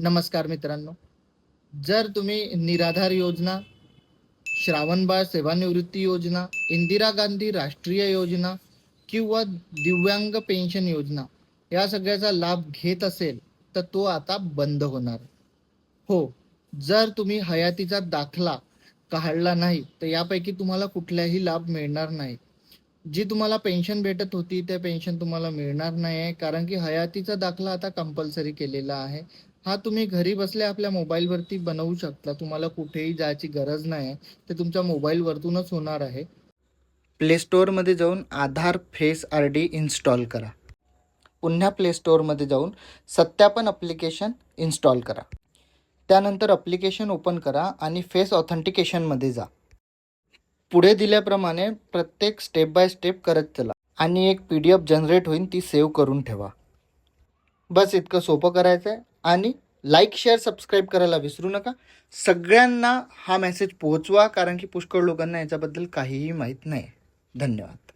नमस्कार मित्रांनो. जर तुम्ही निराधार योजना, श्रावणबाळ सेवानिवृत्ती योजना, इंदिरा गांधी राष्ट्रीय योजना किंवा दिव्यांग पेन्शन योजना या सगळ्याचा लाभ घेत असेल तर तो आता बंद होणार. हो, जर तुम्ही हयातीचा दाखला काढला नाही तर यापैकी तुम्हाला कुठलाही लाभ मिळणार नाही. जी तुम्हाला पेन्शन भेटत होती त्या पेन्शन तुम्हाला मिळणार नाही आहे, कारण की हयातीचा दाखला आता कंपल्सरी केलेला आहे. हा तुम्ही घरी बसल्या आपल्या मोबाईलवरती बनवू शकता. तुम्हाला कुठेही जायची गरज नाही आहे. ते तुमच्या मोबाईलवरतूनच होणार आहे. प्ले स्टोअरमध्ये जाऊन आधार फेस आर डी इन्स्टॉल करा. पुन्हा प्ले स्टोअरमध्ये जाऊन सत्यापन ॲप्लिकेशन इन्स्टॉल करा. त्यानंतर ॲप्लिकेशन ओपन करा आणि फेस ऑथेंटिकेशनमध्ये जा. पुढे दिल्याप्रमाणे प्रत्येक स्टेप बाय स्टेप करत चला आणि एक PDF जनरेट होईल, ती सेव्ह करून ठेवा. बस इतकं सोपं करायचं आहे. आणि लाईक, शेअर, सबस्क्राईब करायला विसरू नका. सगळ्यांना हा मेसेज पोहोचवा, कारण की पुष्कळ लोकांना याच्याबद्दल काहीही माहीत नाही. धन्यवाद.